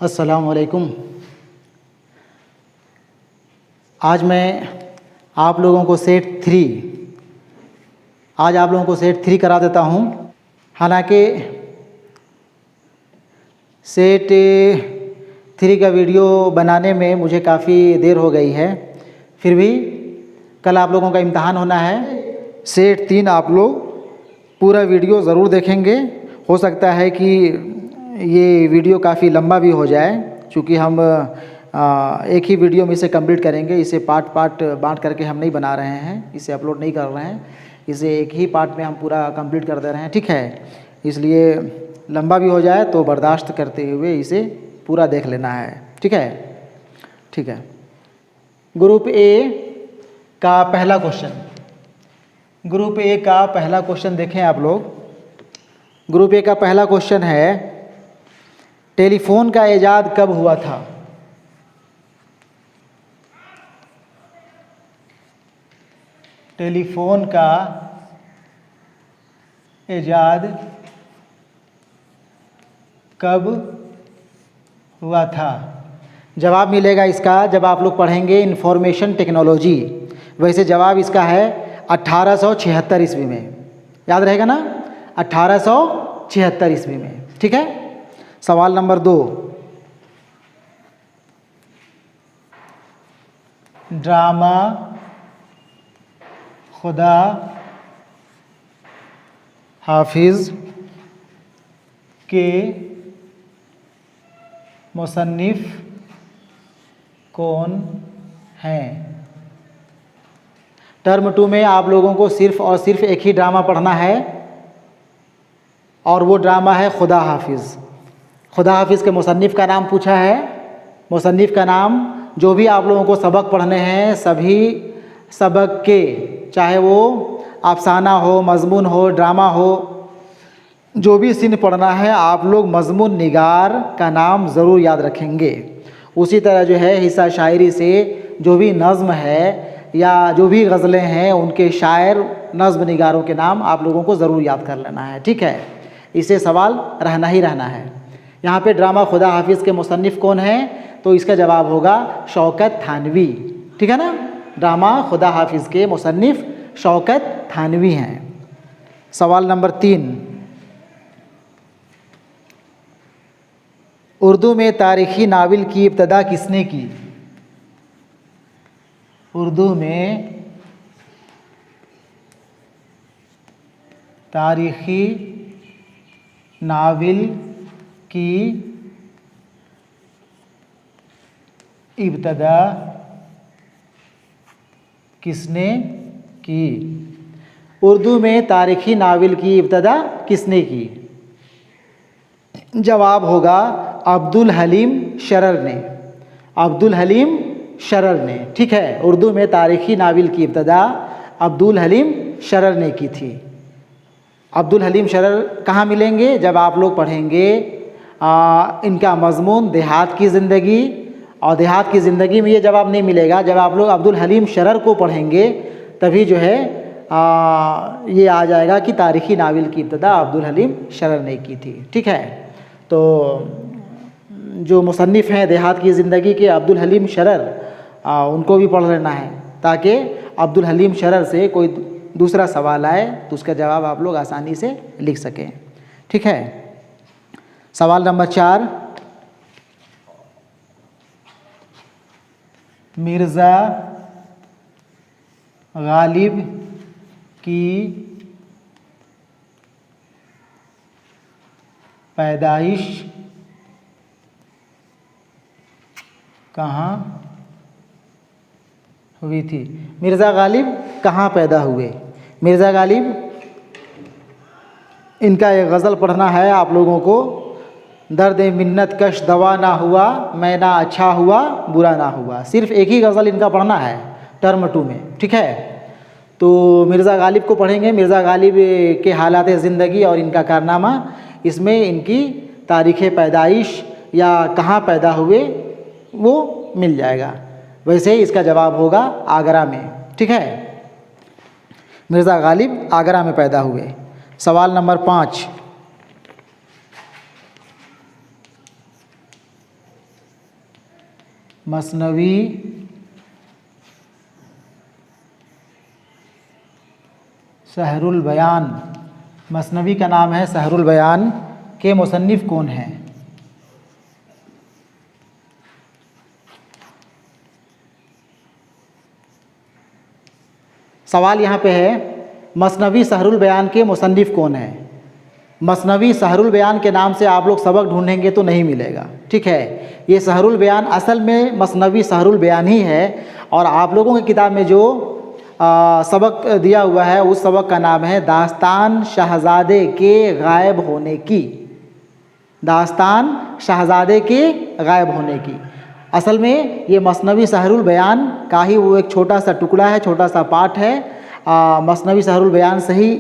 अस्सलामुअलैकुम। आज मैं आप लोगों को सेट थ्री करा देता हूँ। हालांकि सेट थ्री का वीडियो बनाने में मुझे काफ़ी देर हो गई है, फिर भी कल आप लोगों का इम्तहान होना है। सेट तीन आप लोग पूरा वीडियो ज़रूर देखेंगे। हो सकता है कि ये वीडियो काफ़ी लंबा भी हो जाए, क्योंकि हम एक ही वीडियो में इसे कंप्लीट करेंगे। इसे पार्ट बांट करके हम नहीं बना रहे हैं, इसे अपलोड नहीं कर रहे हैं। इसे एक ही पार्ट में हम पूरा कंप्लीट कर दे रहे हैं, ठीक है। इसलिए लंबा भी हो जाए तो बर्दाश्त करते हुए इसे पूरा देख लेना है, ठीक है। ठीक है, ग्रुप ए का पहला क्वेश्चन देखें आप लोग। ग्रुप ए का पहला क्वेश्चन है, टेलीफोन का इजाद कब हुआ था? टेलीफोन का इजाद कब हुआ था? जवाब मिलेगा इसका जब आप लोग पढ़ेंगे इंफॉर्मेशन टेक्नोलॉजी। वैसे जवाब इसका है 1876 ईस्वी में। याद रहेगा ना, 1876 ईस्वी में, ठीक है। सवाल नंबर 2, ड्रामा खुदा हाफिज के मुसन्निफ कौन हैं? टर्म 2 में आप लोगों को सिर्फ और सिर्फ एक ही ड्रामा पढ़ना है, और वो ड्रामा है खुदा हाफिज़। खुदा हाफिज़ के मुसन्निफ का नाम पूछा है। मुसन्निफ का नाम जो भी आप लोगों को सबक पढ़ने हैं, सभी सबक के, चाहे वो अफसाना हो, मज़मून हो, ड्रामा हो, जो भी सीन पढ़ना है, आप लोग मज़मून निगार का नाम ज़रूर याद रखेंगे। उसी तरह जो है हिस्सा शायरी से जो भी नज़्म है या जो भी गज़लें हैं, उनके शायर नज़्म निगारों के नाम आप लोगों को ज़रूर याद कर लेना है, ठीक है। इसे सवाल रहना ही रहना है। यहाँ पे ड्रामा खुदा हाफिज़ के मुसन्निफ कौन है, तो इसका जवाब होगा शौकत थानवी, ठीक है ना। ड्रामा खुदा हाफिज़ के मुसन्निफ शौकत थानवी हैं। सवाल नंबर 3, उर्दू में तारीख़ी नावल की इब्तदा किसने की? उर्दू में तारीख़ी नावल की इब्तदा किसने की? उर्दू में तारीख़ी नावल की इब्तदा किसने की? जवाब होगा अब्दुल हलीम शरर ने। अब्दुल हलीम शरर ने, ठीक है। उर्दू में तारीख़ी नावल की इब्तदा अब्दुल हलीम शरर ने की थी। अब्दुल हलीम शरर कहाँ मिलेंगे? जब आप लोग पढ़ेंगे इनका मज़मून देहात की ज़िंदगी, और देहात की ज़िंदगी में ये जवाब नहीं मिलेगा। जब आप लोग अब्दुल हलीम शरर को पढ़ेंगे तभी जो है ये आ जाएगा कि तारीख़ी नावल की इब्तदा अब्दुल हलीम शरर ने की थी, ठीक है। तो जो मुसन्निफ़ हैं देहात की ज़िंदगी के, अब्दुल हलीम शरर, उनको भी पढ़ लेना है, ताकि अब्दुल हलीम शरर से कोई दूसरा सवाल आए तो उसका जवाब आप लोग आसानी से लिख सकें, ठीक है। सवाल नंबर 4, मिर्ज़ा गालिब की पैदाइश कहाँ हुई थी? मिर्ज़ा गालिब कहाँ पैदा हुए? मिर्ज़ा गालिब, इनका एक गज़ल पढ़ना है आप लोगों को। दर्द मिन्नत कश दवा ना हुआ, मैं ना अच्छा हुआ बुरा ना हुआ। सिर्फ एक ही गज़ल इनका पढ़ना है टर्म 2 में, ठीक है। तो मिर्ज़ा गालिब को पढ़ेंगे। मिर्ज़ा गालिब के हालात ज़िंदगी और इनका कारनामा, इसमें इनकी तारीख़ पैदाइश या कहाँ पैदा हुए वो मिल जाएगा। वैसे इसका जवाब होगा आगरा में, ठीक है। मिर्ज़ा गालिब आगरा में पैदा हुए। सवाल नंबर 5, मसनवी सहरुल बयान, मसनवी का नाम है सहरुल बयान, के मुसन्निफ़ कौन हैं? सवाल यहाँ पे है मसनवी सहरुल बयान के मुसन्निफ़ कौन है। मसनवी सहरुल बयान के नाम से आप लोग सबक ढूंढेंगे तो नहीं मिलेगा, ठीक है। ये सहरुल बयान असल में मसनवी सहरुल बयान ही है, और आप लोगों की किताब में जो सबक दिया हुआ है उस सबक का नाम है दास्तान शहज़ादे के गायब होने की। दास्तान शहज़ादे के गायब होने की। असल में ये मसनवी सहरुल बयान का ही वो एक छोटा सा टुकड़ा है, छोटा सा पार्ट है। मसनवी सहरुल बयान से ही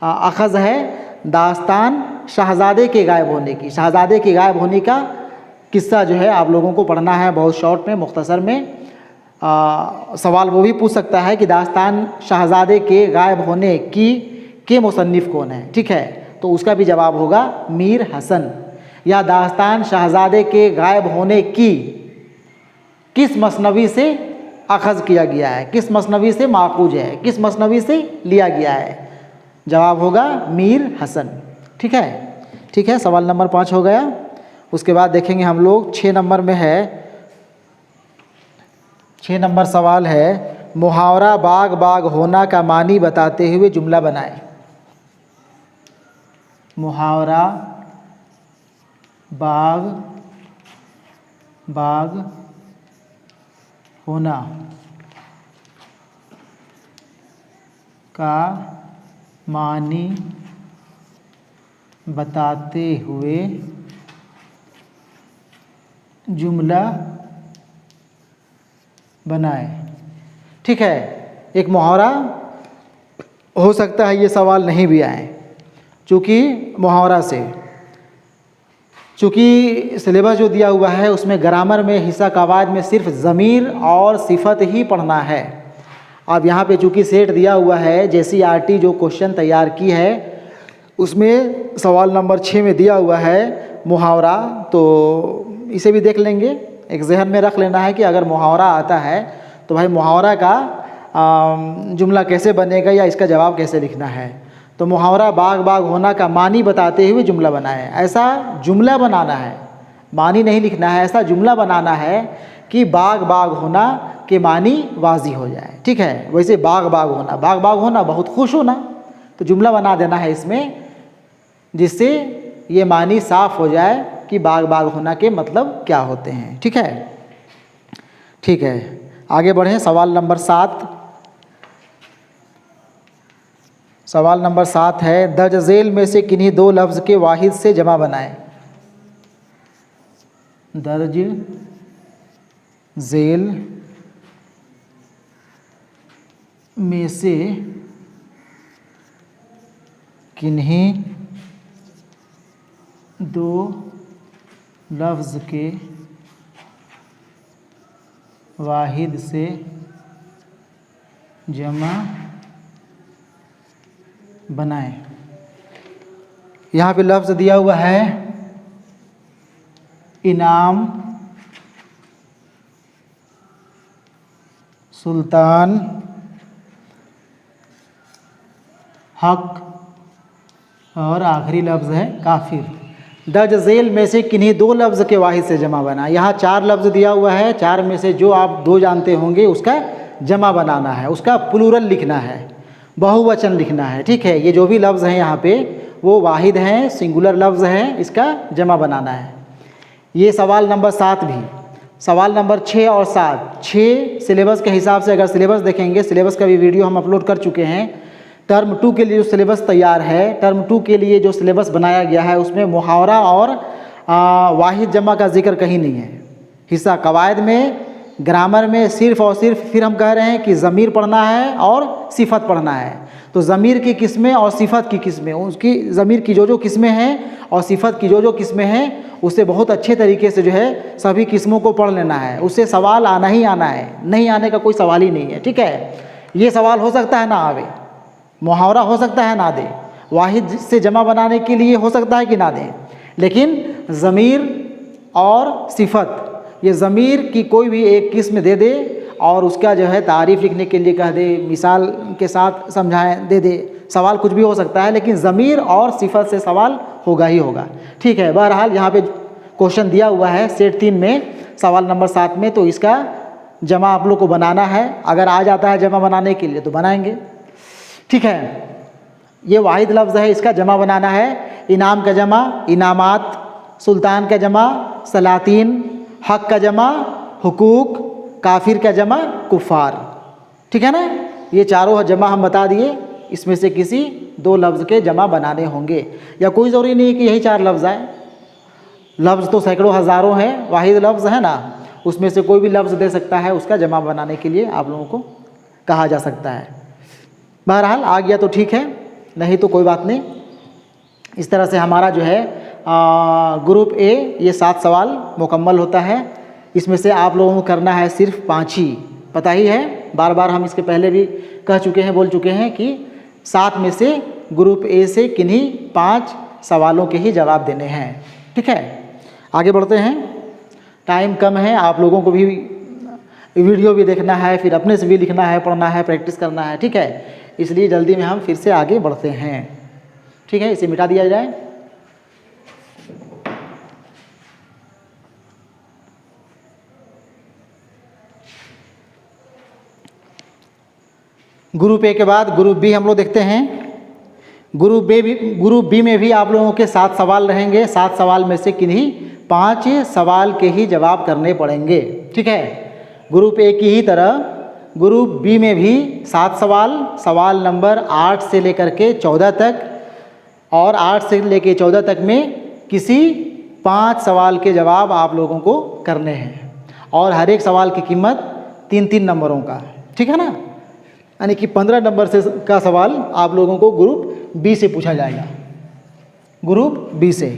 अखज़ है दास्तान शहज़ादे के गायब होने की। शहज़ादे के गायब होने का किस्सा जो है आप लोगों को पढ़ना है बहुत शॉर्ट में, मुख्तसर में। सवाल वो भी पूछ सकता है कि दास्तान शहज़ादे के गायब होने की के मुसन्निफ़ कौन है, ठीक है। तो उसका भी जवाब होगा मीर हसन। या दास्तान शहज़ादे के गायब होने की किस मसनवी से अखज़ किया गया है, किस मसनवी से माखूज है, किस मसनवी से लिया गया है। जवाब होगा मीर हसन, ठीक है। ठीक है, सवाल नंबर 5 हो गया। उसके बाद देखेंगे हम लोग 6 नंबर में है। 6 नंबर सवाल है मुहावरा बाग बाग होना का मानी बताते हुए जुमला बनाए। मुहावरा बाग बाग होना का मानी बताते हुए जुमला बनाए, ठीक है। एक मुहावरा हो सकता है ये सवाल नहीं भी आए, चूँकि मुहावरा से, चूँकि सिलेबस जो दिया हुआ है उसमें ग्रामर में हिस्सा कवायद में सिर्फ ज़मीर और सिफत ही पढ़ना है। अब यहाँ पे चूँकि सेट दिया हुआ है, JCRT जो क्वेश्चन तैयार की है उसमें सवाल नंबर 6 में दिया हुआ है मुहावरा, तो इसे भी देख लेंगे। एक जहन में रख लेना है कि अगर मुहावरा आता है तो भाई मुहावरा का जुमला कैसे बनेगा या इसका जवाब कैसे लिखना है। तो मुहावरा बाग बाग होना का मानी बताते हुए जुमला बनाए। ऐसा जुमला बनाना है, मानी नहीं लिखना है, ऐसा जुमला बनाना है कि बाग बाग होना के मानी वाजी हो जाए, ठीक है। वैसे बाग बाग होना बहुत खुश होना, तो जुमला बना देना है इसमें जिससे ये मानी साफ हो जाए कि बाग बाग होना के मतलब क्या होते हैं, ठीक है। ठीक है, आगे बढ़ें। सवाल नंबर 7। सवाल नंबर 7 है दर्ज झेल में से किन्हीं 2 लफ्ज़ के वाहिद से जमा बनाएं। दर्ज झेल में से किन्हीं 2 लफ्ज़ के वाहिद से जमा बनाएं। यहाँ पे लफ्ज़ दिया हुआ है इनाम, सुल्तान, हक और आखिरी लफ्ज़ है काफिर। दर्ज झेल में से किन्हीं 2 लफ्ज़ के वाहिद से जमा बना। यहाँ 4 लफ्ज़ दिया हुआ है, 4 में से जो आप 2 जानते होंगे उसका जमा बनाना है, उसका प्लूरल लिखना है, बहुवचन लिखना है, ठीक है। ये जो भी लफ्ज़ हैं यहाँ पे वो वाहिद हैं, सिंगुलर लफ्ज़ हैं, इसका जमा बनाना है। ये सवाल नंबर 7 भी। सवाल नंबर 6 और 7, 6 सिलेबस के हिसाब से अगर सिलेबस देखेंगे, सिलेबस का भी वीडियो हम अपलोड कर चुके हैं। टर्म 2 के लिए जो सिलेबस तैयार है, टर्म 2 के लिए जो सिलेबस बनाया गया है उसमें मुहावरा और वाहिद जमा का जिक्र कहीं नहीं है। हिस्सा कवायद में, ग्रामर में सिर्फ़ और सिर्फ फिर हम कह रहे हैं कि ज़मीर पढ़ना है और सिफत पढ़ना है। तो ज़मीर की किस्में और सिफत की किस्में, उसकी ज़मीर की जो किस्में हैं और सिफत की जो किस्में हैं उससे बहुत अच्छे तरीके से जो है सभी किस्मों को पढ़ लेना है। उससे सवाल आना ही आना है, नहीं आने का कोई सवाल ही नहीं है, ठीक है। ये सवाल हो सकता है ना आवे, मुहावरा हो सकता है ना दे, वाहिद से जमा बनाने के लिए हो सकता है कि ना दे, लेकिन ज़मीर और सिफत ये ज़मीर की कोई भी एक किस्म दे दे और उसका जो है तारीफ़ लिखने के लिए कह दे, मिसाल के साथ समझाएं दे दे, सवाल कुछ भी हो सकता है, लेकिन ज़मीर और सिफत से सवाल होगा ही होगा। ठीक है, बहरहाल यहाँ पे क्वेश्चन दिया हुआ है सेट 3 में सवाल नंबर 7 में, तो इसका जमा आप लोग को बनाना है। अगर आ जाता है जमा बनाने के लिए तो बनाएंगे। ठीक है, ये वाहिद लफ्ज़ है, इसका जमा बनाना है। इनाम का जमा इनामात, सुल्तान का जमा सलातीन, हक का जमा हुकूक, काफिर का जमा कुफ़ार। ठीक है ना, ये चारों जमा हम बता दिए। इसमें से किसी 2 लफ्ज़ के जमा बनाने होंगे, या कोई ज़रूरी नहीं कि यही 4 लफ्ज़ आए। लफ्ज़ तो सैकड़ों हज़ारों हैं, वाहिद लफ्ज़ है ना, उसमें से कोई भी लफ्ज़ दे सकता है, उसका जमा बनाने के लिए आप लोगों को कहा जा सकता है। बहरहाल आ गया तो ठीक है, नहीं तो कोई बात नहीं। इस तरह से हमारा जो है ग्रुप ए ये 7 सवाल मुकम्मल होता है। इसमें से आप लोगों को करना है सिर्फ 5 ही, पता ही है, बार बार हम इसके पहले भी कह चुके हैं, बोल चुके हैं कि 7 में से ग्रुप ए से किन्हीं 5 सवालों के ही जवाब देने हैं। ठीक है, आगे बढ़ते हैं, टाइम कम है, आप लोगों को भी वीडियो भी देखना है, फिर अपने से भी लिखना है, पढ़ना है, प्रैक्टिस करना है। ठीक है, इसलिए जल्दी में हम फिर से आगे बढ़ते हैं। ठीक है, इसे मिटा दिया जाए। ग्रुप ए के बाद ग्रुप बी हम लोग देखते हैं। ग्रुप बी में भी आप लोगों के 7 सवाल रहेंगे। 7 सवाल में से किन्हीं 5 सवाल के ही जवाब करने पड़ेंगे। ठीक है, ग्रुप ए की ही तरह ग्रुप बी में भी 7 सवाल, सवाल नंबर 8 से लेकर के 14 तक, और 8 से लेकर 14 तक में किसी 5 सवाल के जवाब आप लोगों को करने हैं, और हर एक सवाल की कीमत 3-3 नंबरों का है। ठीक है ना, यानी कि 15 नंबर से का सवाल आप लोगों को ग्रुप बी से पूछा जाएगा। ग्रुप बी से,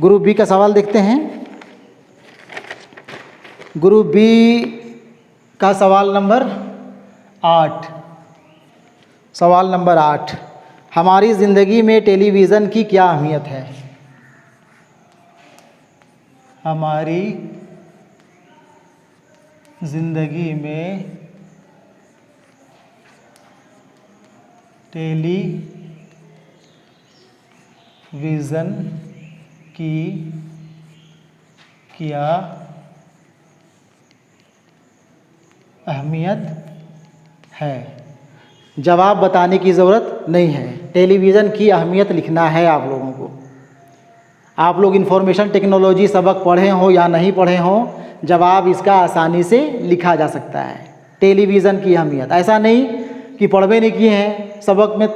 ग्रुप बी का सवाल देखते हैं। ग्रुप बी का सवाल नंबर 8, सवाल नंबर 8, हमारी ज़िंदगी में टेलीविज़न की क्या अहमियत है? हमारी ज़िंदगी में टेलीविज़न की क्या अहमियत है? जवाब बताने की ज़रूरत नहीं है, टेलीविज़न की अहमियत लिखना है आप लोगों को। आप लोग इंफॉर्मेशन टेक्नोलॉजी सबक पढ़े हो या नहीं पढ़े हो, जवाब इसका आसानी से लिखा जा सकता है। टेलीविज़न की अहमियत, ऐसा नहीं कि पढ़वे नहीं किए हैं, सबक में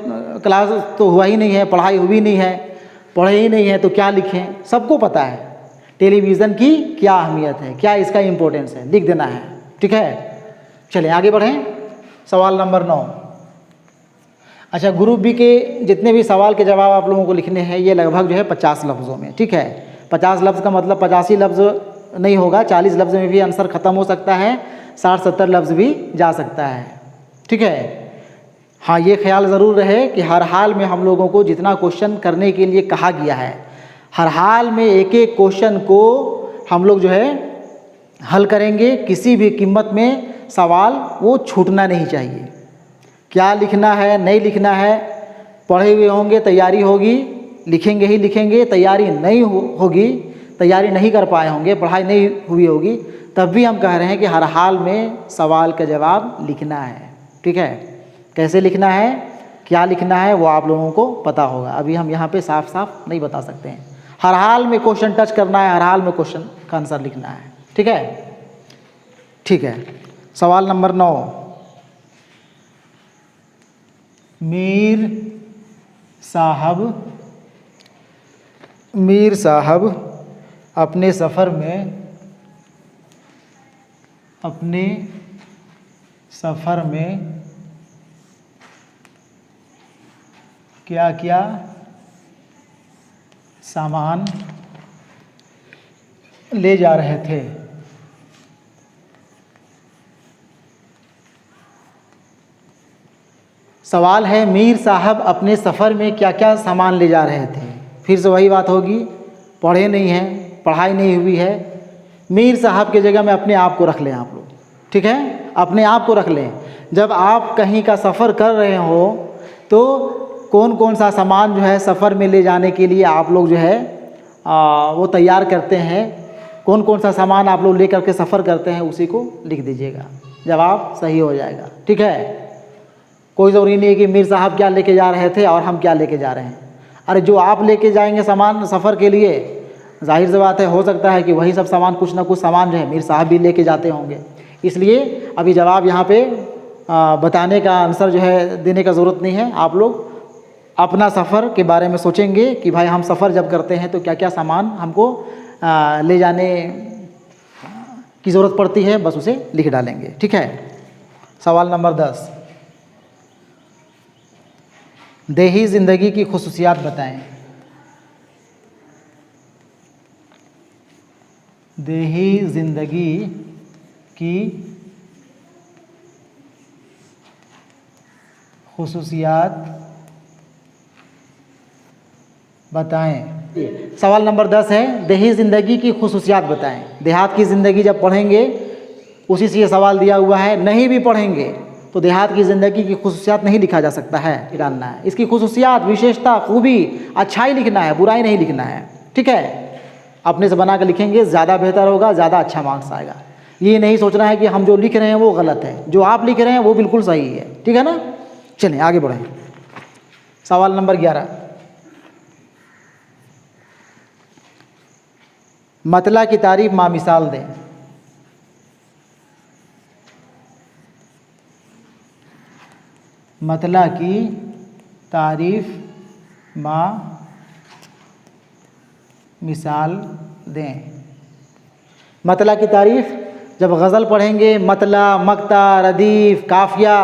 क्लास तो हुआ ही नहीं है, पढ़ाई हुई नहीं है, पढ़े ही नहीं है तो क्या लिखें, सबको पता है टेलीविज़न की क्या अहमियत है, क्या इसका इम्पोर्टेंस है, लिख देना है। ठीक है, चलिए आगे बढ़ें। सवाल नंबर 9। अच्छा, ग्रुप बी के जितने भी सवाल के जवाब आप लोगों को लिखने हैं, ये लगभग जो है 50 लफ्ज़ों में। ठीक है, 50 लफ्ज़ का मतलब 85 लफ्ज़ नहीं होगा, 40 लफ्ज़ में भी आंसर ख़त्म हो सकता है, 60-70 लफ्ज़ भी जा सकता है। ठीक है, हाँ, ये ख्याल ज़रूर रहे कि हर हाल में हम लोगों को जितना क्वेश्चन करने के लिए कहा गया है, हर हाल में एक एक क्वेश्चन को हम लोग जो है हल करेंगे। किसी भी कीमत में सवाल वो छूटना नहीं चाहिए। क्या लिखना है, नहीं लिखना है, पढ़े हुए होंगे, तैयारी होगी, लिखेंगे ही लिखेंगे, तैयारी नहीं होगी, तैयारी नहीं कर पाए होंगे, पढ़ाई नहीं हुई होगी, तब भी हम कह रहे हैं कि हर हाल में सवाल का जवाब लिखना है। ठीक है, कैसे लिखना है, क्या लिखना है, वो आप लोगों को पता होगा। अभी हम यहाँ पे साफ साफ नहीं बता सकते हैं। हर हाल में क्वेश्चन टच करना है, हर हाल में क्वेश्चन का आंसर लिखना है। ठीक है, ठीक है, सवाल नंबर 9। मीर साहब अपने सफ़र में क्या क्या सामान ले जा रहे थे? सवाल है, मीर साहब अपने सफ़र में क्या क्या सामान ले जा रहे थे। फिर से वही बात होगी, पढ़े नहीं हैं, पढ़ाई नहीं हुई है, मीर साहब की जगह में अपने आप को रख लें आप लोग, ठीक है, अपने आप को रख लें। जब आप कहीं का सफ़र कर रहे हो तो कौन कौन सा सामान जो है सफ़र में ले जाने के लिए आप लोग जो है वो तैयार करते हैं, कौन कौन सा सामान आप लोग लेकर के सफ़र करते हैं, उसी को लिख दीजिएगा, जवाब सही हो जाएगा, ठीक है। कोई ज़रूरी नहीं है कि मीर साहब क्या लेके जा रहे थे और हम क्या लेके जा रहे हैं। अरे जो आप लेके जाएंगे सामान सफ़र के लिए, जाहिर सी बात है, हो सकता है कि वही सब सामान, कुछ ना कुछ सामान जो है मीर साहब भी लेके जाते होंगे। इसलिए अभी जवाब यहाँ पे बताने का आंसर जो है देने का ज़रूरत नहीं है। आप लोग अपना सफ़र के बारे में सोचेंगे कि भाई हम सफ़र जब करते हैं तो क्या क्या सामान हमको ले जाने की ज़रूरत पड़ती है, बस उसे लिख डालेंगे, ठीक है। सवाल नंबर 10, देही ज़िंदगी की खुसूसियात बताएं। देही ज़िंदगी की खुसूसियात बताएं। सवाल नंबर 10 है, देही ज़िंदगी की खुसूसियात बताएं। देहात की ज़िंदगी जब पढ़ेंगे उसी से ये सवाल दिया हुआ है, नहीं भी पढ़ेंगे तो देहात की ज़िंदगी की खुसूसियात नहीं लिखा जा सकता है, डालना है। इसकी खुसूसियात, विशेषता, खूबी, अच्छाई लिखना है, बुराई नहीं लिखना है, ठीक है। अपने से बना कर लिखेंगे, ज़्यादा बेहतर होगा, ज़्यादा अच्छा मार्क्स आएगा। ये नहीं सोचना है कि हम जो लिख रहे हैं वो गलत है, जो आप लिख रहे हैं वो बिल्कुल सही है, ठीक है ना। चलिए आगे बढ़ें। सवाल नंबर 11, मतला की तारीफ माँ मिसाल दें। मतला की तारीफ माँ मिसाल दें। मतला की तारीफ, जब गज़ल पढ़ेंगे, मतला, मक्ता, रदीफ, काफिया,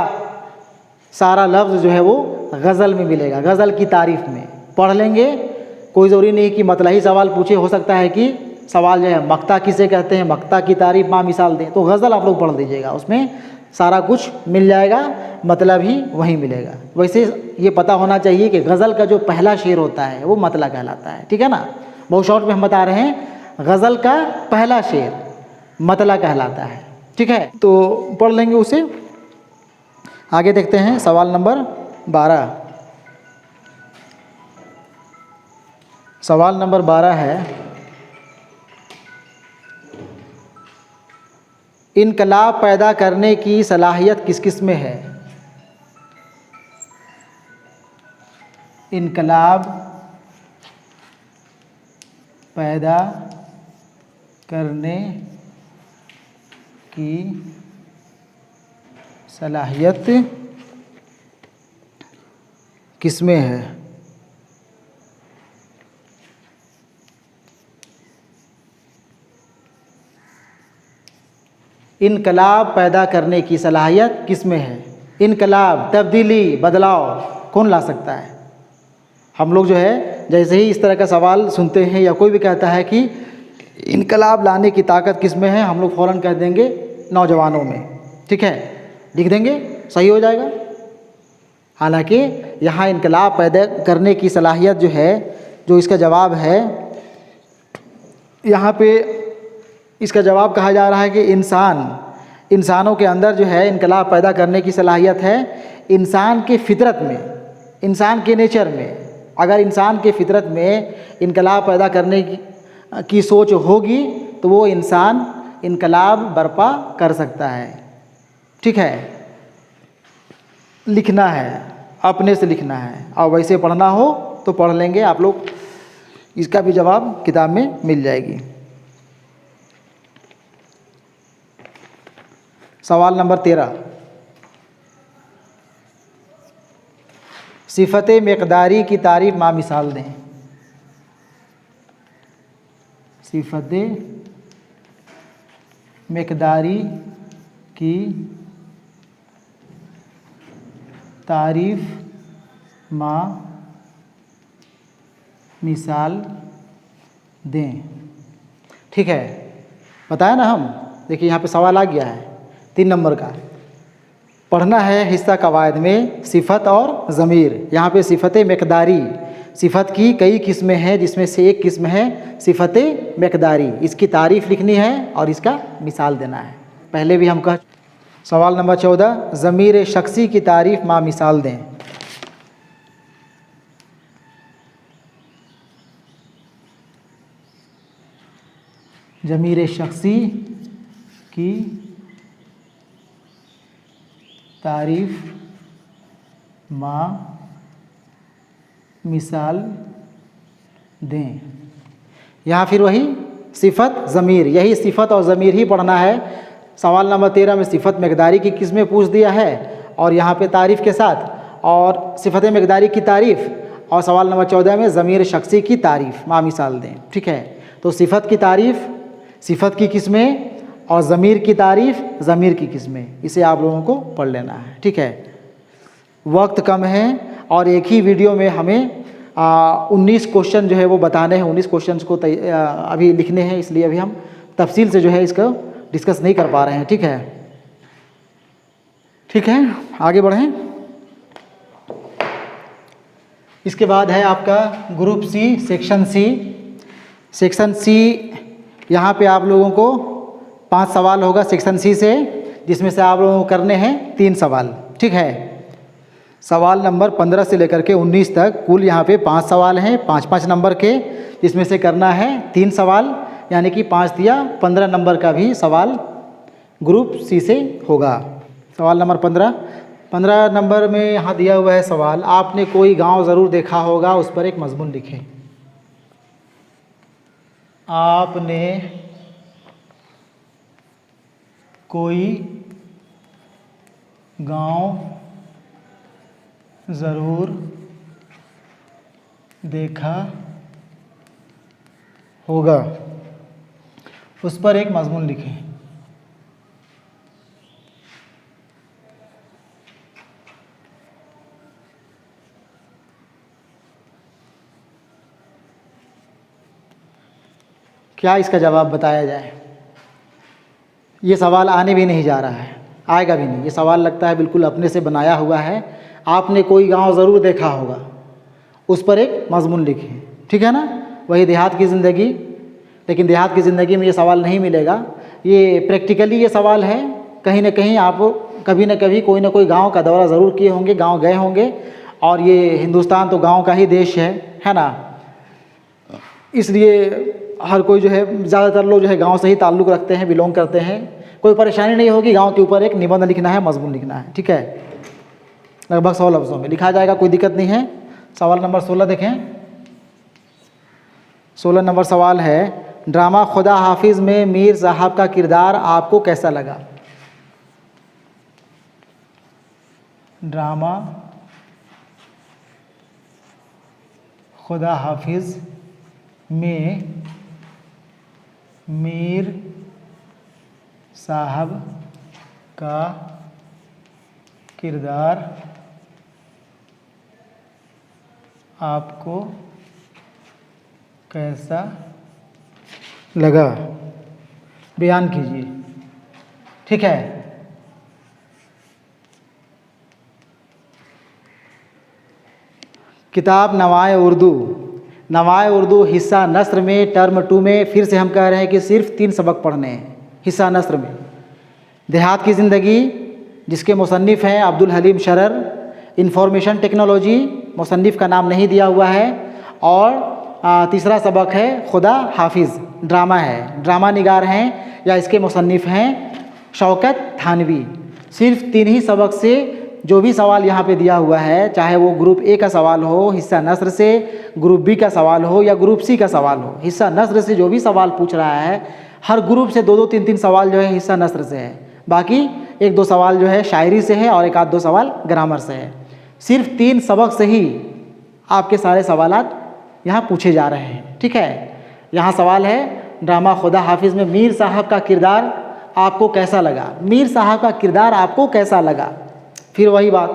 सारा लफ्ज़ जो है वो गज़ल में मिलेगा। गज़ल की तारीफ़ में पढ़ लेंगे, कोई ज़रूरी नहीं कि मतला ही सवाल पूछे, हो सकता है कि सवाल जो है मक्ता किसे कहते हैं, मक्ता की तारीफ़ माँ मिसाल दें, तो गज़ल आप लोग पढ़ लीजिएगा, उसमें सारा कुछ मिल जाएगा, मतलब ही वहीं मिलेगा। वैसे ये पता होना चाहिए कि गज़ल का जो पहला शेर होता है वो मतला कहलाता है, ठीक है ना। बहुत शॉर्ट में हम बता रहे हैं, गज़ल का पहला शेर मतला कहलाता है, ठीक है। तो पढ़ लेंगे उसे। आगे देखते हैं सवाल नंबर 12। सवाल नंबर 12 है, इनकलाब पैदा करने की सलाहियत किस किस में है। इनकलाब पैदा करने की सलाहियत किस में है। इनकलाब पैदा करने की सलाहियत किस में है। इनकलाब, तब्दीली, बदलाव कौन ला सकता है। हम लोग जो है जैसे ही इस तरह का सवाल सुनते हैं या कोई भी कहता है कि इनकलाब लाने की ताकत किस में है, हम लोग फ़ौरन कह देंगे नौजवानों में, ठीक है, लिख देंगे, सही हो जाएगा। हालांकि यहाँ इनकलाब पैदा करने की सलाहियत जो है, जो इसका जवाब है, यहाँ पे इसका जवाब कहा जा रहा है कि इंसानों के अंदर जो है इनकलाब पैदा करने की सलाहियत है। इंसान के फितरत में, इंसान के नेचर में, अगर इंसान के फितरत में इनकलाब पैदा करने की सोच होगी तो वो इंसान इनकलाब बर्पा कर सकता है, ठीक है। लिखना है, अपने से लिखना है, और वैसे पढ़ना हो तो पढ़ लेंगे आप लोग, इसका भी जवाब किताब में मिल जाएगी। सवाल नंबर 13, सिफ़त मिक़दारी की तारीफ़ माँ मिसाल दें। सिफ़त मिक़दारी की तारीफ़ माँ मिसाल दें, ठीक है। बताया ना हम, देखिए यहाँ पे सवाल आ गया है 3 नंबर का। पढ़ना है हिस्सा कवायद में सिफ़त और ज़मीर। यहाँ पे सिफ़त मिक़दारी, सिफत की कई किस्में हैं जिसमें से एक किस्म है सिफत मकदारी। इसकी तारीफ़ लिखनी है और इसका मिसाल देना है। पहले भी हम कह सवाल नंबर 14 ज़मीर शख्सी की तारीफ़ माँ मिसाल दें। ज़मीर शख्सी की तारीफ़ माँ मिसाल दें। यहाँ फिर वही सिफत ज़मीर, यही सिफत और ज़मीर ही पढ़ना है। सवाल नंबर 13 में सिफत मकदारी की किस्में पूछ दिया है और यहाँ पे तारीफ़ के साथ, और सिफत मकदारी की तारीफ़, और सवाल नंबर 14 में ज़मीर शख्सी की तारीफ़ माँ मिसाल दें। ठीक है, तो सिफत की तारीफ़, सिफत की किस्में और ज़मीर की तारीफ़, ज़मीर की किस्में, इसे आप लोगों को पढ़ लेना है। ठीक है, वक्त कम है और एक ही वीडियो में हमें 19 क्वेश्चन जो है वो बताने हैं। 19 क्वेश्चन को अभी लिखने हैं, इसलिए अभी हम तफसील से जो है इसको डिस्कस नहीं कर पा रहे हैं। ठीक है, ठीक है, आगे बढ़ें। इसके बाद है आपका group C, section C. Section C, यहाँ पे आप लोगों को 5 सवाल होगा सेक्शन सी से, जिसमें से आप लोगों को करने हैं 3 सवाल। ठीक है, सवाल नंबर 15 से लेकर के 19 तक कुल यहाँ पे 5 सवाल हैं, 5-5 नंबर के, जिसमें से करना है 3 सवाल, यानी कि 5 दिया 15 नंबर का भी सवाल ग्रुप सी से होगा। सवाल नंबर 15 नंबर में यहाँ दिया हुआ है सवाल, आपने कोई गांव ज़रूर देखा होगा, उस पर एक मजमून लिखें। आपने कोई गांव ज़रूर देखा होगा, उस पर एक मजमून लिखें। क्या इसका जवाब बताया जाए? ये सवाल आने भी नहीं जा रहा है, आएगा भी नहीं। ये सवाल लगता है बिल्कुल अपने से बनाया हुआ है। आपने कोई गांव ज़रूर देखा होगा, उस पर एक मजमून लिखें। ठीक है ना, वही देहात की ज़िंदगी, लेकिन देहात की ज़िंदगी में ये सवाल नहीं मिलेगा। ये प्रैक्टिकली ये सवाल है, कहीं ना कहीं आप कभी ना कभी कोई ना कोई गांव का दौरा ज़रूर किए होंगे, गांव गए होंगे, और ये हिंदुस्तान तो गांव का ही देश है ना। इसलिए हर कोई जो है, ज़्यादातर लोग जो है गांव से ही ताल्लुक़ रखते हैं, बिलोंग करते हैं। कोई परेशानी नहीं होगी, गांव के ऊपर एक निबंध लिखना है, मजमून लिखना है। ठीक है, लगभग 100 लफ्ज़ों में लिखा जाएगा, कोई दिक्कत नहीं है। सवाल नंबर 16 देखें। 16 नंबर सवाल है, ड्रामा खुदा हाफिज़ में मीर साहब का किरदार आपको कैसा लगा? ड्रामा खुदा हाफिज़ में मीर साहब का किरदार आपको कैसा लगा? बयान कीजिए। ठीक है, किताब नवाए उर्दू, नवाए उर्दू हिस्सा नस्र में टर्म 2 में फिर से हम कह रहे हैं कि सिर्फ 3 सबक पढ़ने हैं हिस्सा नस्र में। देहात की ज़िंदगी, जिसके मुसन्निफ़ हैं अब्दुल हलीम शरर। इंफॉर्मेशन टेक्नोलॉजी, मुसन्निफ़ का नाम नहीं दिया हुआ है। और तीसरा सबक है खुदा हाफिज़, ड्रामा है, ड्रामा निगार हैं या इसके मुसन्निफ़ हैं शौकत थानवी। सिर्फ 3 ही सबक से जो भी सवाल यहाँ पे दिया हुआ है, चाहे वो ग्रुप ए का सवाल हो हिस्सा नस्र से, ग्रुप बी का सवाल हो या ग्रुप सी का सवाल हो, हिस्सा नस्र से जो भी सवाल पूछ रहा है, हर ग्रुप से 2-2, 3-3 सवाल जो है हिस्सा नस्र से है। बाकी 1-2 सवाल जो है शायरी से है और 1-2 सवाल ग्रामर से है। सिर्फ 3 सबक से ही आपके सारे सवालात यहाँ पूछे जा रहे हैं। ठीक है, यहाँ सवाल है, ड्रामा खुदा हाफिज़ में मीर साहब का किरदार आपको कैसा लगा? मीर साहब का किरदार आपको कैसा लगा? फिर वही बात,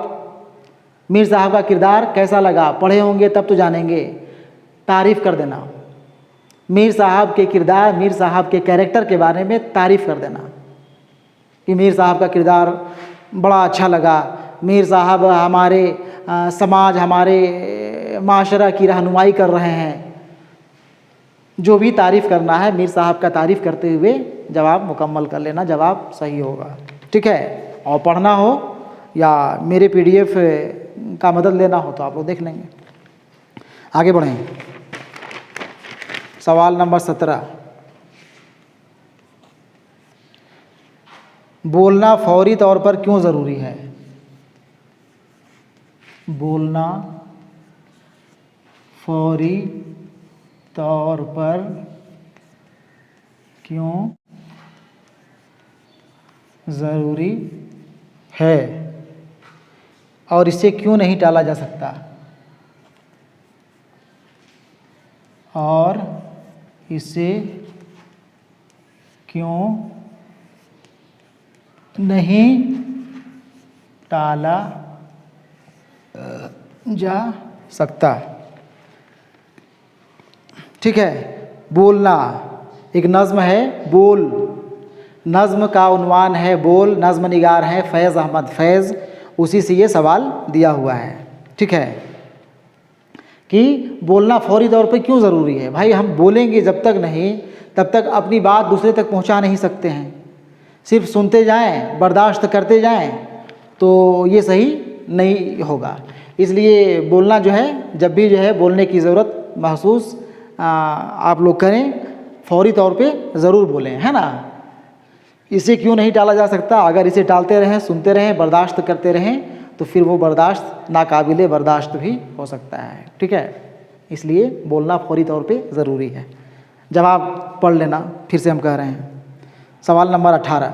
मीर साहब का किरदार कैसा लगा? पढ़े होंगे तब तो जानेंगे। तारीफ़ कर देना, मीर साहब के किरदार, मीर साहब के कैरेक्टर के बारे में तारीफ़ कर देना कि मीर साहब का किरदार बड़ा अच्छा लगा। मीर साहब हमारे समाज, हमारे माशरा की रहनुमाई कर रहे हैं। जो भी तारीफ़ करना है मीर साहब का तारीफ़ करते हुए जवाब मुकम्मल कर लेना, जवाब सही होगा। ठीक है, और पढ़ना हो या मेरे PDF का मदद लेना हो तो आप लोग देख लेंगे। आगे बढ़ें। सवाल नंबर 17, बोलना फौरी तौर पर क्यों ज़रूरी है? बोलना फौरी तौर पर क्यों ज़रूरी है और इसे क्यों नहीं टाला जा सकता? और इसे क्यों नहीं टाला जा सकता? ठीक है, बोलना एक नज़्म है, बोल नज़्म का उन्वान है बोल, नज़्म निगार है फैज़ अहमद फैज़, उसी से ये सवाल दिया हुआ है। ठीक है, कि बोलना फौरी तौर पे क्यों ज़रूरी है? भाई हम बोलेंगे जब तक नहीं तब तक अपनी बात दूसरे तक पहुंचा नहीं सकते हैं। सिर्फ सुनते जाएं, बर्दाश्त करते जाएं तो ये सही नहीं होगा। इसलिए बोलना जो है, जब भी जो है बोलने की ज़रूरत महसूस आप लोग करें, फौरी तौर पे ज़रूर बोलें, है ना। इसे क्यों नहीं टाला जा सकता? अगर इसे टालते रहें, सुनते रहें, बर्दाश्त करते रहें तो फिर वो बर्दाश्त नाकाबिले बर्दाश्त भी हो सकता है। ठीक है, इसलिए बोलना फौरी तौर पे ज़रूरी है। जवाब पढ़ लेना, फिर से हम कह रहे हैं। सवाल नंबर 18,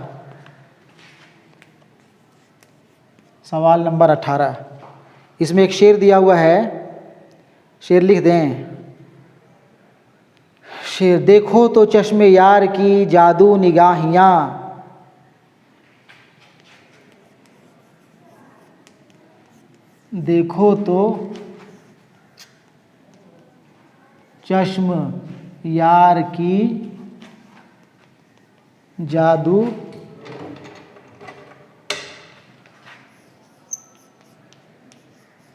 सवाल नंबर 18, इसमें एक शेर दिया हुआ है, शेर लिख दें। शेर, देखो तो चश्मे यार की जादू निगाहियाँ, देखो तो चश्म यार की जादू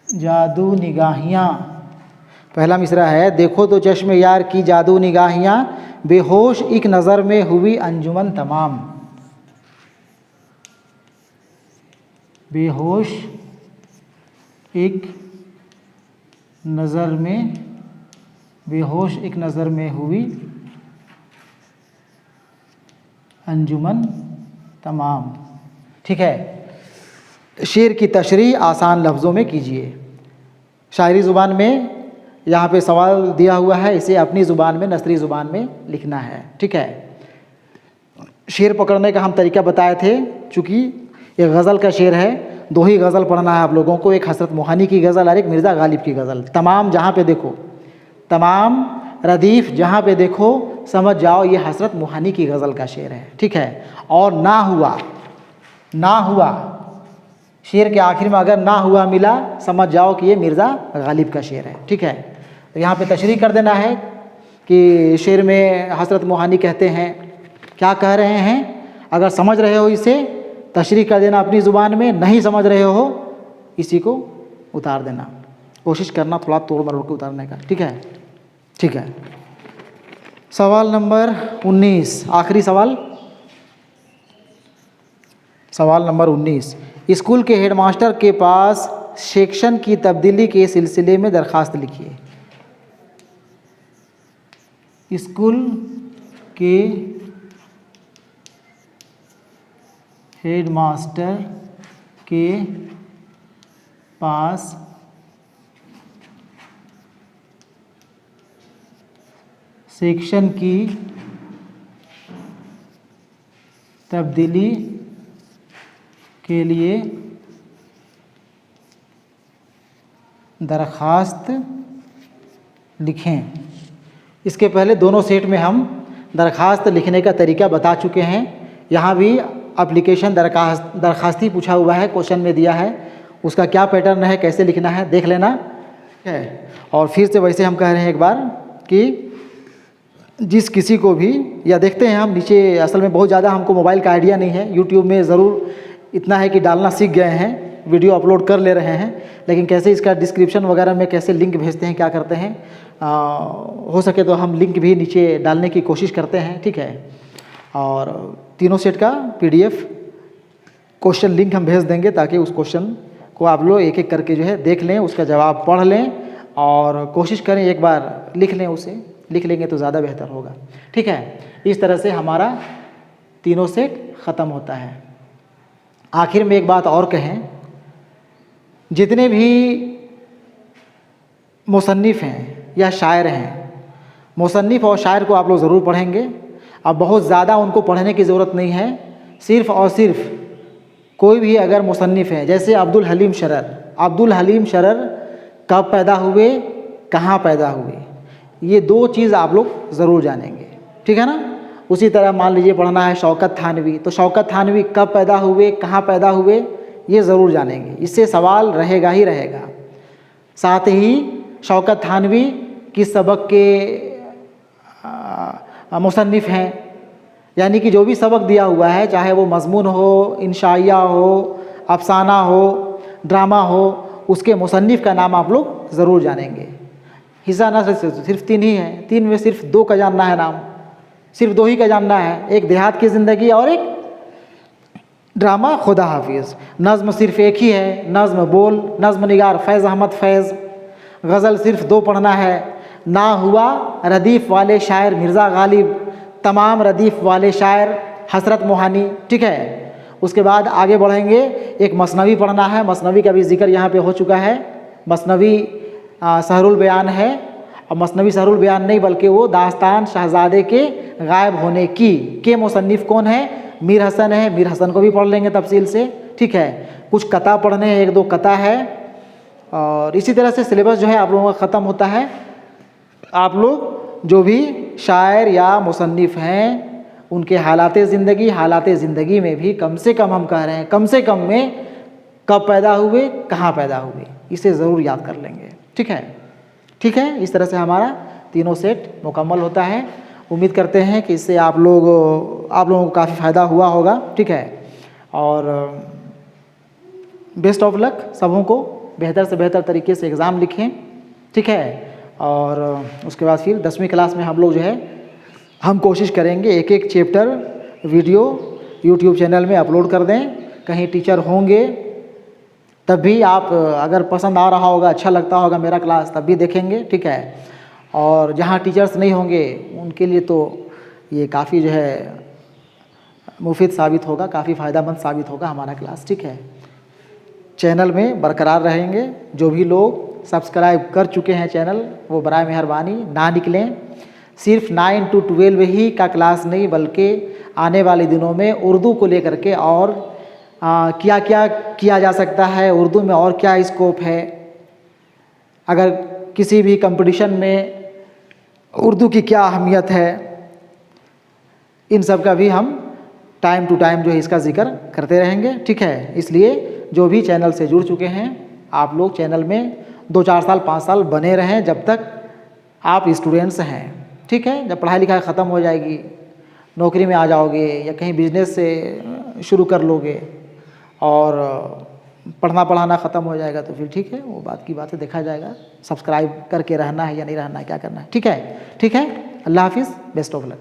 जादू निगाहियाँ। पहला मिसरा है, देखो तो चश्मे यार की जादू निगाहियाँ, बेहोश एक नज़र में हुई अंजुमन तमाम। बेहोश एक नज़र में, बेहोश एक नज़र में हुई अंजुमन तमाम। ठीक है, शेर की तशरीह आसान लफ्ज़ों में कीजिए। शायरी ज़ुबान में यहाँ पे सवाल दिया हुआ है, इसे अपनी ज़ुबान में, नसरी ज़ुबान में लिखना है। ठीक है, शेर पकड़ने का हम तरीका बताए थे। चूँकि ये गज़ल का शेर है, दो ही गज़ल पढ़ना है आप लोगों को, एक हज़रत मोहानी की गज़ल और एक मिर्ज़ा गालिब की गज़ल। तमाम जहाँ पे देखो, तमाम रदीफ़ जहाँ पे देखो, समझ जाओ ये हज़रत मोहानी की गज़ल का शेर है। ठीक है, और ना हुआ, ना हुआ शेर के आखिर में अगर ना हुआ मिला, समझ जाओ कि ये मिर्ज़ा गालिब का शेर है। ठीक है, तो यहाँ पे तशरीह कर देना है कि शेर में हज़रत मोहानी कहते हैं, क्या कह रहे हैं। अगर समझ रहे हो इसे तशरीह कर देना अपनी ज़ुबान में, नहीं समझ रहे हो इसी को उतार देना, कोशिश करना थोड़ा तोड़ मरोड़ के उतारने का। ठीक है, ठीक है। सवाल नंबर 19, आखिरी सवाल, सवाल नंबर 19, स्कूल के हेडमास्टर के पास सेक्शन की तब्दीली के सिलसिले में दरख्वास्त लिखिए। स्कूल के हेडमास्टर के पास सेक्शन की तब्दीली के लिए दरख्वास्त लिखें। इसके पहले दोनों सेट में हम दरख्वास्त लिखने का तरीका बता चुके हैं। यहाँ भी एप्लीकेशन दरख्वास्ती पूछा हुआ है, क्वेश्चन में दिया है, उसका क्या पैटर्न है, कैसे लिखना है देख लेना है। और फिर से वैसे हम कह रहे हैं एक बार कि जिस किसी को भी, या देखते हैं हम नीचे, असल में बहुत ज़्यादा हमको मोबाइल का आइडिया नहीं है, यूट्यूब में ज़रूर इतना है कि डालना सीख गए हैं, वीडियो अपलोड कर ले रहे हैं, लेकिन कैसे इसका डिस्क्रिप्शन वगैरह में कैसे लिंक भेजते हैं, क्या करते हैं, हो सके तो हम लिंक भी नीचे डालने की कोशिश करते हैं, ठीक है। और तीनों सेट का PDF क्वेश्चन लिंक हम भेज देंगे, ताकि उस क्वेश्चन को आप लोग एक एक करके जो है देख लें, उसका जवाब पढ़ लें और कोशिश करें एक बार लिख लें, उसे लिख लेंगे तो ज़्यादा बेहतर होगा, ठीक है। इस तरह से हमारा तीनों सेट ख़त्म होता है। आखिर में एक बात और कहें, जितने भी मुसन्निफ़ हैं या शायर हैं, मुसन्निफ़ और शायर को आप लोग ज़रूर पढ़ेंगे। अब बहुत ज़्यादा उनको पढ़ने की ज़रूरत नहीं है, सिर्फ़ और सिर्फ कोई भी अगर मुसन्निफ़ है, जैसे अब्दुल हलीम शरर। अब्दुल हलीम शरर कब पैदा हुए, कहाँ पैदा हुए, ये 2 चीज़ आप लोग ज़रूर जानेंगे, ठीक है ना। उसी तरह मान लीजिए पढ़ना है शौकत थानवी, तो शौकत थानवी कब पैदा हुए, कहाँ पैदा हुए, ये ज़रूर जानेंगे, इससे सवाल रहेगा ही रहेगा। साथ ही शौकत थानवी किस सबक के मुसन्निफ़ हैं, यानी कि जो भी सबक दिया हुआ है, चाहे वो मज़मून हो, इंशाइया हो, अफसाना हो, ड्रामा हो, उसके मुसन्निफ़ का नाम आप लोग ज़रूर जानेंगे। हिस्सा ना सिर्फ 3 ही हैं, 3 में सिर्फ 2 का जानना है नाम, सिर्फ 2 ही का जानना है, एक देहात की ज़िंदगी और एक ड्रामा खुदा हाफिज़। नज़्म सिर्फ एक ही है, नज़्म बोल, नज़्म निगार फैज़ अहमद फैज़। गज़ल सिर्फ 2 पढ़ना है, ना हुआ रदीफ़ वाले शायर मिर्ज़ा गालिब, तमाम रदीफ़ वाले शायर हसरत मोहानी, ठीक है। उसके बाद आगे बढ़ेंगे, एक मसनवी पढ़ना है, मसनवी का भी जिक्र यहाँ पे हो चुका है। मसनवी सहरुल बयान है, और मसनवी सहरुल बयान नहीं बल्कि वो दास्तान शहज़ादे के गायब होने की के मुसन्निफ़ कौन है, मीर हसन है। मीर हसन को भी पढ़ लेंगे तफसील से, ठीक है। कुछ कता पढ़ने हैं, 1-2 कता है, और इसी तरह से सिलेबस जो है आप लोगों का ख़त्म होता है। आप लोग जो भी शायर या मुसन्निफ़ हैं, उनके हालात ज़िंदगी में भी कम से कम, हम कह रहे हैं कम से कम में, कब पैदा हुए, कहाँ पैदा हुए, इसे ज़रूर याद कर लेंगे, ठीक है। ठीक है, इस तरह से हमारा तीनों सेट मुकम्मल होता है। उम्मीद करते हैं कि इससे आप लोगों को काफ़ी फ़ायदा हुआ होगा, ठीक है। और बेस्ट ऑफ लक सबों को, बेहतर से बेहतर तरीके से एग्ज़ाम लिखें, ठीक है। और उसके बाद फिर 10वीं क्लास में हम लोग जो है, हम कोशिश करेंगे एक चैप्टर वीडियो यूट्यूब चैनल में अपलोड कर दें। कहीं टीचर होंगे तब भी आप, अगर पसंद आ रहा होगा, अच्छा लगता होगा मेरा क्लास, तब भी देखेंगे, ठीक है। और जहाँ टीचर्स नहीं होंगे उनके लिए तो ये काफ़ी जो है मुफीद साबित होगा, काफ़ी फ़ायदेमंद साबित होगा हमारा क्लास, ठीक है। चैनल में बरकरार रहेंगे। जो भी लोग सब्सक्राइब कर चुके हैं चैनल, वो बराए मेहरबानी ना निकलें। सिर्फ 9 to 12 ही का क्लास नहीं, बल्कि आने वाले दिनों में उर्दू को लेकर के और क्या क्या किया जा सकता है उर्दू में, और क्या स्कोप है, अगर किसी भी कंपटीशन में उर्दू की क्या अहमियत है, इन सब का भी हम टाइम टू टाइम जो है इसका जिक्र करते रहेंगे, ठीक है। इसलिए जो भी चैनल से जुड़ चुके हैं, आप लोग चैनल में 2-4 साल 5 साल बने रहें, जब तक आप स्टूडेंट्स हैं, ठीक है। जब पढ़ाई लिखाई ख़त्म हो जाएगी, नौकरी में आ जाओगे या कहीं बिजनेस से शुरू कर लोगे और पढ़ना पढ़ाना ख़त्म हो जाएगा, तो फिर ठीक है, वो बात की बात है, देखा जाएगा सब्सक्राइब करके रहना है या नहीं रहना है, क्या करना है, ठीक है। ठीक है, अल्लाह हाफिज़, बेस्ट ऑफ लक।